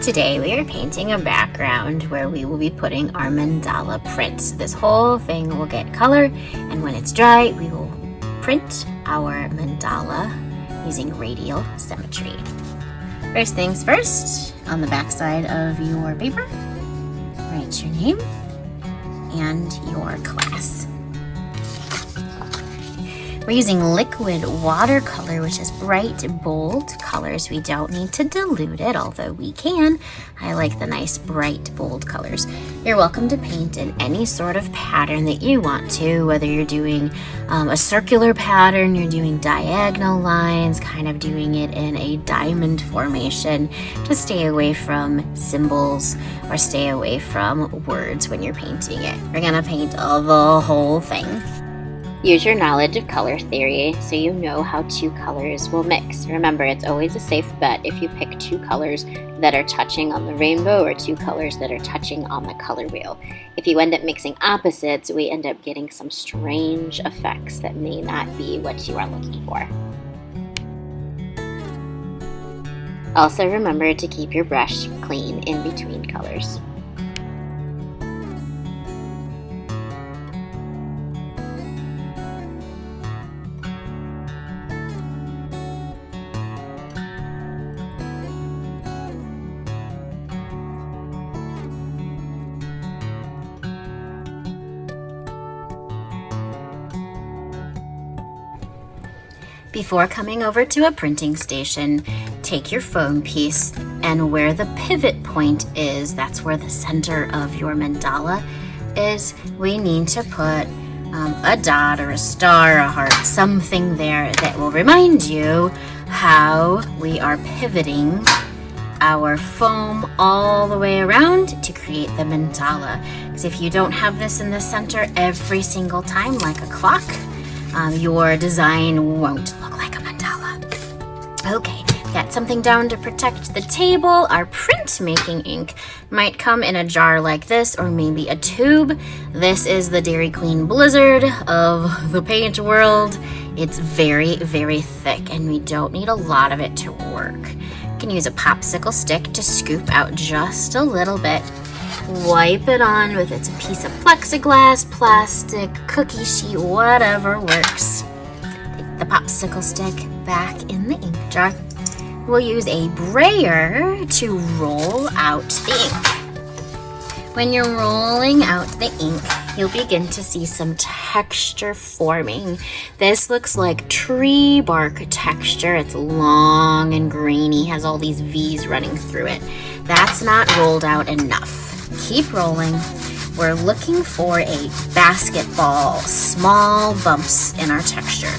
Today we are painting a background where we will be putting our mandala print. So this whole thing will get color, and when it's dry, we will print our mandala using Radial Symmetry. First things first, on the back side of your paper, write your name and your class. We're using liquid watercolor, which is bright, bold colors. We don't need to dilute it, although we can. I like the nice, bright, bold colors. You're welcome to paint in any sort of pattern that you want to, whether you're doing a circular pattern, you're doing diagonal lines, kind of doing it in a diamond formation. Just stay away from symbols or stay away from words when you're painting it. We're gonna paint the whole thing. Use your knowledge of color theory so you know how two colors will mix. Remember, it's always a safe bet if you pick two colors that are touching on the rainbow or two colors that are touching on the color wheel. If you end up mixing opposites, we end up getting some strange effects that may not be what you are looking for. Also remember to keep your brush clean in between colors. Before coming over to a printing station, take your foam piece, and where the pivot point is, that's where the center of your mandala is, we need to put a dot or a star, a heart, something there that will remind you how we are pivoting our foam all the way around to create the mandala. Because if you don't have this in the center every single time like a clock, your design won't look like a mandala. Okay, got something down to protect the table. Our printmaking ink might come in a jar like this, or maybe a tube. This is the Dairy Queen Blizzard of the paint world. It's very, very thick, and we don't need a lot of it to work. You can use a popsicle stick to scoop out just a little bit. Wipe it on with it's a piece of plexiglass, plastic, cookie sheet, whatever works. Take the popsicle stick back in the ink jar. We'll use a brayer to roll out the ink. When you're rolling out the ink, you'll begin to see some texture forming. This looks like tree bark texture. It's long and grainy, has all these V's running through it. That's not rolled out enough. Keep rolling. We're looking for a basketball, small bumps in our texture.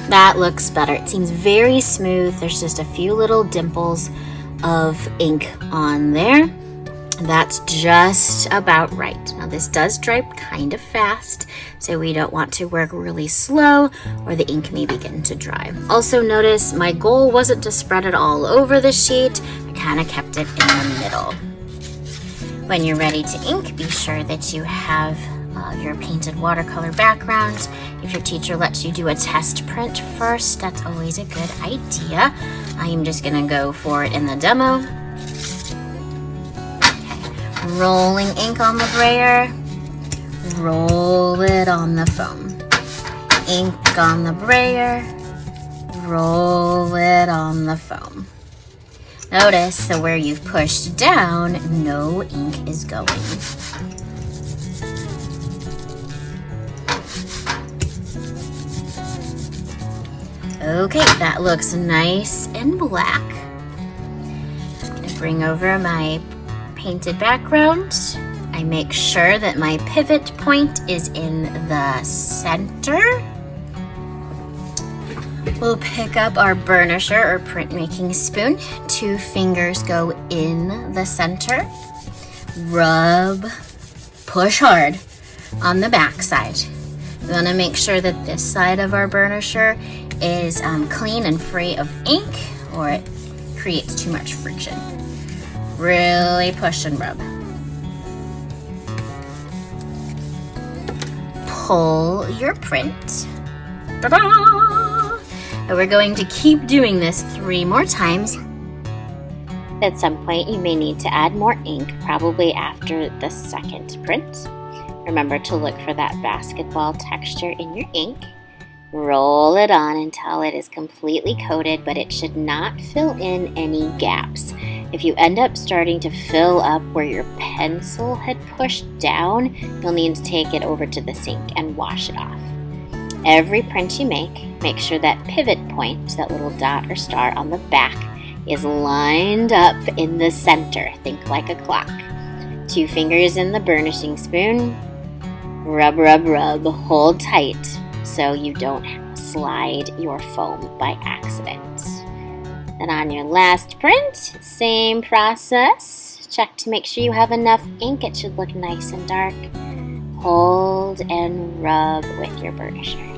That looks better. It seems very smooth. There's just a few little dimples of ink on there. That's just about right. Now this does dry kind of fast, so we don't want to work really slow or the ink may begin to dry. Also notice my goal wasn't to spread it all over the sheet. I kind of kept it in the middle. When you're ready to ink, be sure that you have your painted watercolor background. If your teacher lets you do a test print first, that's always a good idea. I am just gonna go for it in the demo. Rolling ink on the brayer, roll it on the foam. Ink on the brayer, roll it on the foam. Notice that where you've pushed down, no ink is going. Okay, that looks nice and black. I'm gonna bring over my painted background. I make sure that my pivot point is in the center. We'll pick up our burnisher or printmaking spoon. 2 fingers go in the center. Rub, push hard on the back side. We want to make sure that this side of our burnisher is clean and free of ink, or it creates too much friction. Really push and rub. Pull your print. Ta-da! And we're going to keep doing this 3 more times. At some point, you may need to add more ink, probably after the second print. Remember to look for that basketball texture in your ink. Roll it on until it is completely coated, but it should not fill in any gaps. If you end up starting to fill up where your pencil had pushed down, you'll need to take it over to the sink and wash it off. Every print you make sure that pivot point, that little dot or star on the back, is lined up in the center. Think like a clock. 2 fingers in the burnishing spoon. Rub, rub, rub. Hold tight so you don't slide your foam by accident. Then on your last print, same process. Check to make sure you have enough ink. It should look nice and dark. Hold and rub with your burnisher.